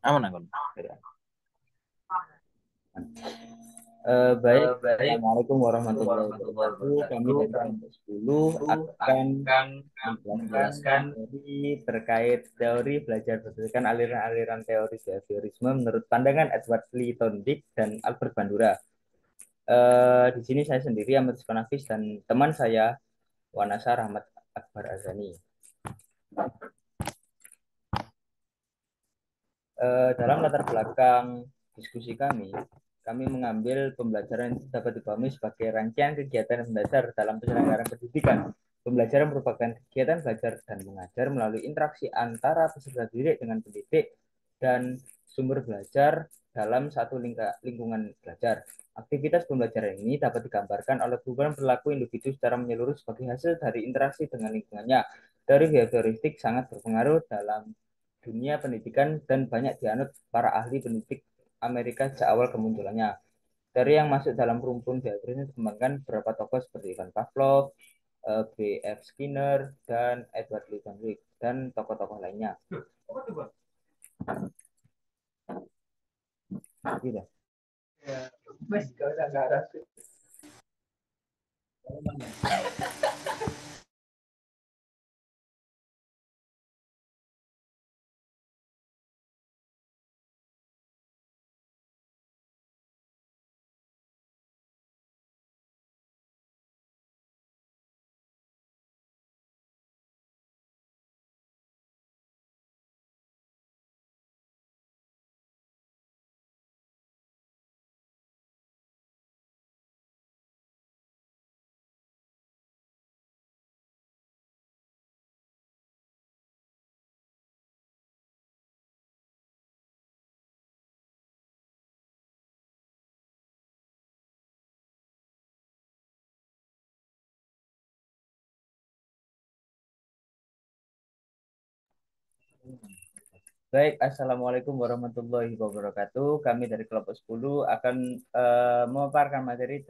Aman aku. Baik, Baik, Assalamualaikum Assalamualaikum warahmatullahi warahmatullahi wabarakatuh. Kami wabarakatuh. dari Kami kelompok 10 akan akan menjelaskan menjelaskan materi terkait teori belajar berdasarkan aliran-aliran teori behaviorisme menurut pandangan Edward Lee Thorndike dan Albert Bandura. Di sini saya sendiri Ahmad Nafis dan teman saya Wanasa Rahmat Akbar Azani. Dalam latar belakang diskusi kami mengambil pembelajaran yang dapat dipahami sebagai rangkaian kegiatan mendasar dalam penyelenggaraan pendidikan. Pembelajaran merupakan kegiatan belajar dan mengajar melalui interaksi antara peserta didik dengan pendidik dan sumber belajar dalam satu lingkungan belajar. Aktivitas pembelajaran ini dapat digambarkan oleh perubahan perilaku individu secara menyeluruh sebagai hasil dari interaksi dengan lingkungannya. Teori behavioristik sangat berpengaruh dalam dunia pendidikan dan banyak dianut para ahli pendidik Amerika sejak awal kemunculannya. Dari yang masuk dalam rumpun behaviorisme dikembangkan beberapa tokoh seperti Ivan Pavlov, B.F. Skinner, dan Edward Lee Thorndike, dan tokoh-tokoh lainnya. Gitu. Baik, Assalamualaikum warahmatullahi wabarakatuh. Kami dari kelompok 10 akan memaparkan materi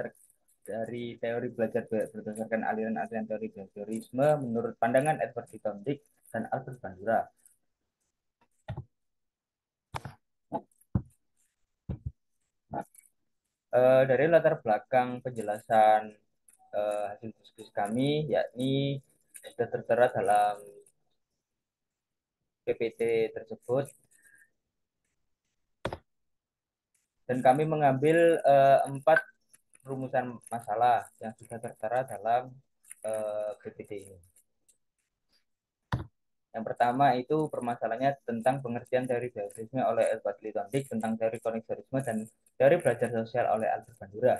dari teori belajar berdasarkan aliran-aliran teori behaviorisme menurut pandangan Edward G. Thorndike dan Albert Bandura. Dari latar belakang penjelasan hasil diskusi kami, yakni sudah tertera dalam PPT tersebut, dan kami mengambil 4 rumusan masalah yang sudah tertera dalam PPT ini. Yang pertama itu permasalahannya tentang pengertian teori behaviorisme oleh Edward Lee Thorndike, tentang teori koneksionisme dan teori belajar sosial oleh Albert Bandura.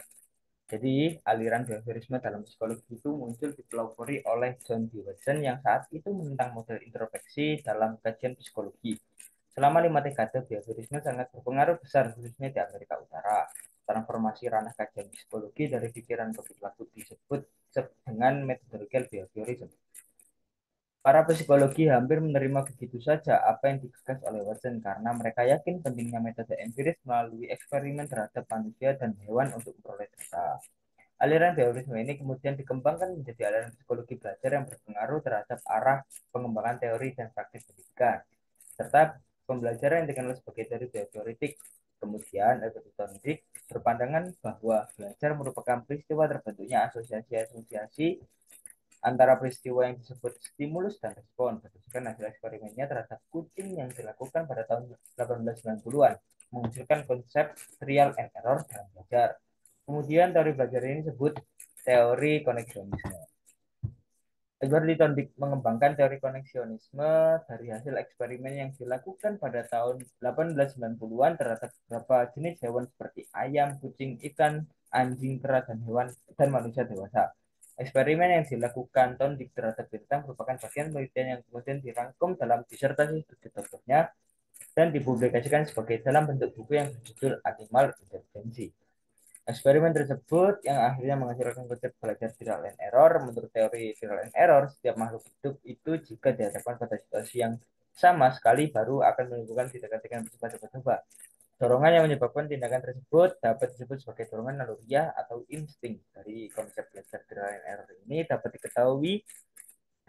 Jadi, aliran behaviorisme dalam psikologi itu muncul dipelopori oleh John D. Watson yang saat itu menentang model introspeksi dalam kajian psikologi. Selama 5 dekade, behaviorisme sangat berpengaruh besar, khususnya di Amerika Utara. Transformasi ranah kajian psikologi dari pikiran ke perilaku disebut dengan metodologi behaviorism. Para psikologi hampir menerima begitu saja apa yang digagas oleh Watson karena mereka yakin pentingnya metode empiris melalui eksperimen terhadap manusia dan hewan untuk memperoleh data. Aliran behaviorisme ini kemudian dikembangkan menjadi aliran psikologi belajar yang berpengaruh terhadap arah pengembangan teori dan praktik pendidikan, serta pembelajaran yang dikenal sebagai teori behavioristik. Kemudian, Edward Thorndike berpandangan bahwa belajar merupakan peristiwa terbentuknya asosiasi-asosiasi antara peristiwa yang disebut stimulus dan respon berdasarkan hasil eksperimennya terhadap kucing yang dilakukan pada tahun 1890-an, menghasilkan konsep trial and error dalam belajar. Kemudian teori belajar ini disebut teori koneksionisme. Edward Litton mengembangkan teori koneksionisme dari hasil eksperimen yang dilakukan pada tahun 1890-an terhadap beberapa jenis hewan seperti ayam, kucing, ikan, anjing, kera, dan hewan dan manusia dewasa. Eksperimen yang dilakukan Thorndike terhadap binatang merupakan bagian penelitian yang kemudian dirangkum dalam disertasi studi doktornya dan dipublikasikan sebagai dalam bentuk buku yang berjudul Animal Intelligence. Eksperimen tersebut yang akhirnya menghasilkan konsep belajar trial and error. Menurut teori trial and error, setiap makhluk hidup itu jika dihadapkan pada situasi yang sama sekali baru akan menimbulkan tindakan dengan bersifat coba-coba. Dorongan yang menyebabkan tindakan tersebut dapat disebut sebagai dorongan naluriah atau insting. Dari konsep belajar trial and error ini dapat diketahui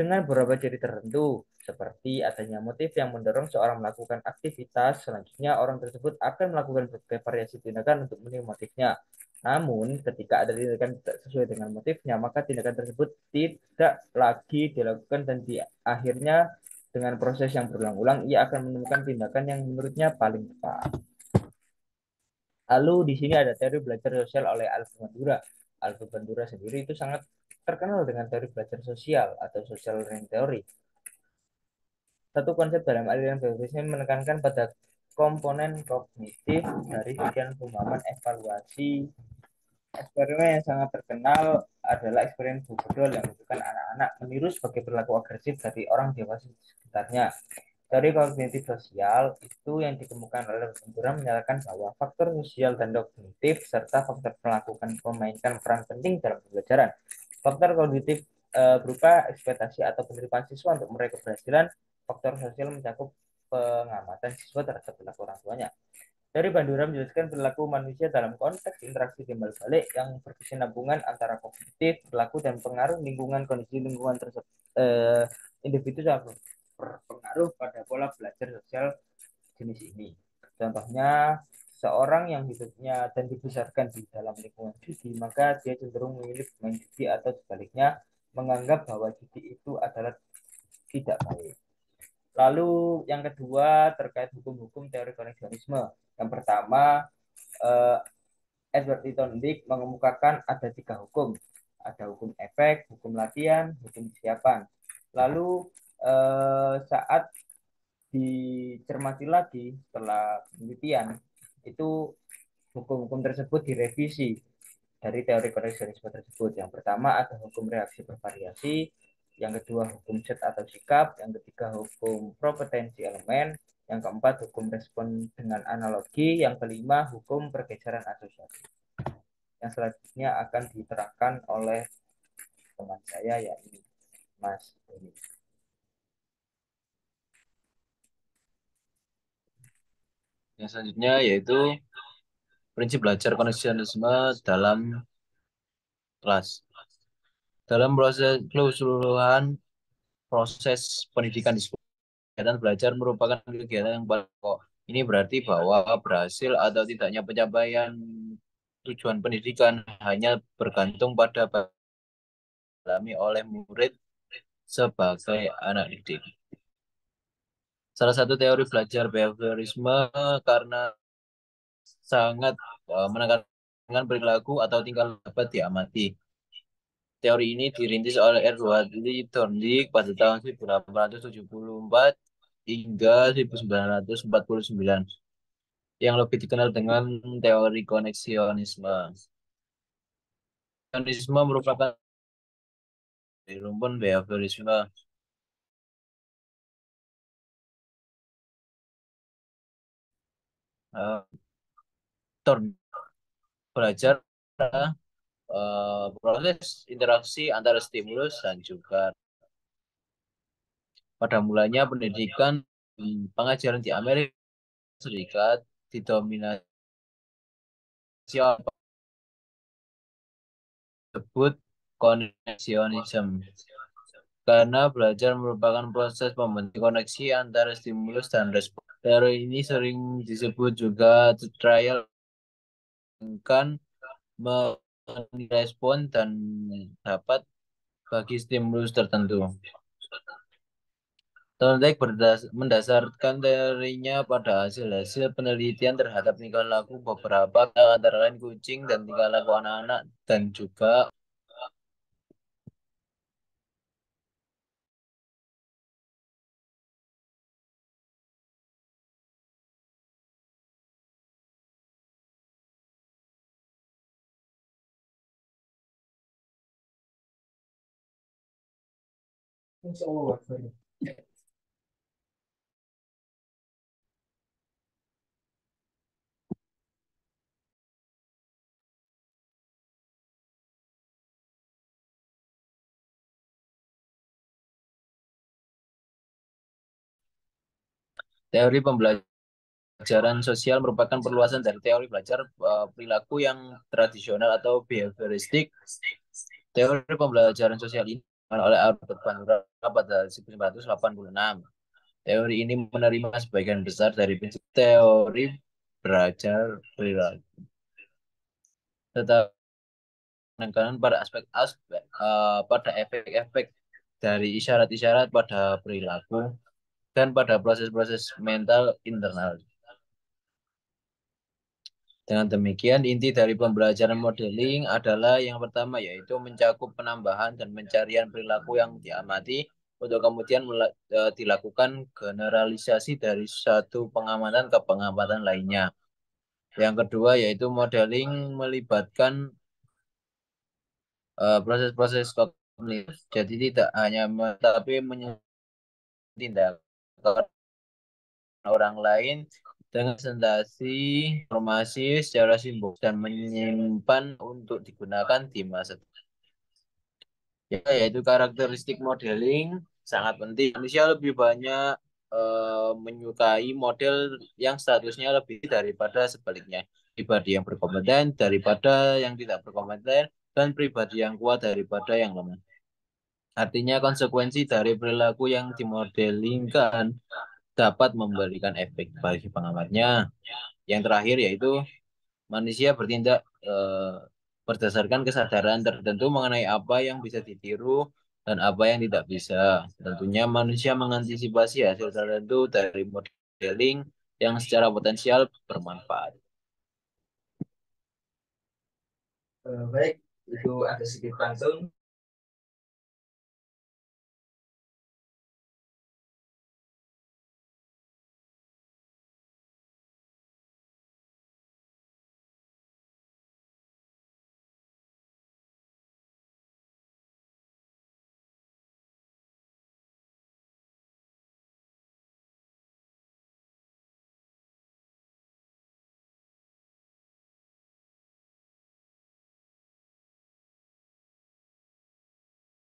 dengan beberapa ciri tertentu, seperti adanya motif yang mendorong seorang melakukan aktivitas. Selanjutnya, orang tersebut akan melakukan berbagai variasi tindakan untuk memenuhi motifnya. Namun, ketika ada tindakan tidak sesuai dengan motifnya, maka tindakan tersebut tidak lagi dilakukan dan di akhirnya dengan proses yang berulang-ulang, ia akan menemukan tindakan yang menurutnya paling tepat. Lalu di sini ada teori belajar sosial oleh Alvin Bandura. Alvin Bandura sendiri itu sangat terkenal dengan teori belajar sosial atau social learning theory. Satu konsep dalam aliran behaviorisme menekankan pada komponen kognitif dari sekian pemahaman evaluasi. Eksperimen yang sangat terkenal adalah eksperimen Bogodol yang menunjukkan anak-anak meniru sebagai perilaku agresif dari orang dewasa di sekitarnya. Teori kognitif sosial itu yang ditemukan oleh Ventura menyatakan bahwa faktor sosial dan kognitif serta faktor memainkan peran penting dalam pembelajaran. Faktor kognitif berupa ekspektasi atau penerimaan siswa untuk meraih keberhasilan. Faktor sosial mencakup pengamatan siswa terhadap perilaku orang tuanya. Dari Bandura menjelaskan perilaku manusia dalam konteks interaksi timbal balik yang berkesinambungan antara kognitif, perilaku, dan pengaruh lingkungan. Kondisi lingkungan tersebut individu sangat berpengaruh pada pola belajar sosial jenis ini. Contohnya, seorang yang hidupnya dan dibesarkan di dalam lingkungan judi, maka dia cenderung memilih main judi atau sebaliknya menganggap bahwa judi itu adalah tidak baik. Lalu yang kedua terkait hukum-hukum teori koneksionisme. Yang pertama, eh, Edward Eaton Dick mengemukakan ada tiga hukum. Ada hukum efek, hukum latihan, hukum kesiapan. Lalu saat dicermati lagi setelah penelitian, itu hukum-hukum tersebut direvisi dari teori koneksionisme tersebut. Yang pertama ada hukum reaksi bervariasi, yang kedua hukum set atau sikap, yang ketiga hukum propetensi elemen, yang keempat hukum respon dengan analogi, yang kelima hukum pergeseran asosiasi. Yang selanjutnya akan diterangkan oleh teman saya yakni Mas Doni. Yang selanjutnya yaitu prinsip belajar koneksionisme dalam kelas. Dalam proses keseluruhan proses pendidikan di sekolah, kegiatan belajar merupakan kegiatan yang paling pokok. Ini berarti bahwa berhasil atau tidaknya pencapaian tujuan pendidikan hanya bergantung pada alami oleh murid sebagai anak didik. Salah satu teori belajar behaviorisme karena sangat menekankan perilaku atau tingkah dapat diamati. Teori ini dirintis oleh Edward Lee Thorndike pada tahun 1874 hingga 1949, yang lebih dikenal dengan teori koneksionisme. Koneksionisme merupakan rumpun behaviorisme. Uh, Thorndike belajar proses interaksi antara stimulus dan juga pada mulanya pendidikan pengajaran di Amerika Serikat didominasi oleh disebut koneksionisme karena belajar merupakan proses membentuk koneksi antara stimulus dan respon. Teori ini sering disebut juga trial, kan merespon dan dapat bagi stimulus tertentu. Thorndike mendasarkan teorinya pada hasil-hasil penelitian terhadap tingkah laku beberapa antara lain kucing dan tingkah laku anak-anak dan juga teori pembelajaran sosial merupakan perluasan dari teori belajar perilaku yang tradisional atau behavioristik. Teori pembelajaran sosial ini oleh Albert Bandura pada 1986. Teori ini menerima sebagian besar dari prinsip teori belajar perilaku. Tetapi penekanan pada aspek-aspek pada efek-efek dari isyarat-isyarat pada perilaku dan pada proses-proses mental internal. Dengan demikian, inti dari pembelajaran modeling adalah yang pertama yaitu mencakup penambahan dan pencarian perilaku yang diamati untuk kemudian dilakukan generalisasi dari satu pengamatan ke pengamatan lainnya. Yang kedua yaitu modeling melibatkan proses-proses kognitif, jadi tidak hanya tapi tindakan orang lain dengan presentasi informasi secara simbol dan menyimpan untuk digunakan di masa depan. Ya, yaitu karakteristik modeling sangat penting. Manusia lebih banyak menyukai model yang statusnya lebih daripada sebaliknya. Pribadi yang berkompeten daripada yang tidak berkompeten dan pribadi yang kuat daripada yang lemah. Artinya konsekuensi dari perilaku yang dimodelingkan dapat memberikan efek bagi pengamatnya. Yang terakhir yaitu manusia bertindak berdasarkan kesadaran tertentu mengenai apa yang bisa ditiru dan apa yang tidak bisa. Tentunya manusia mengantisipasi hasil tertentu dari modeling yang secara potensial bermanfaat. Baik, itu ada sedikit pantun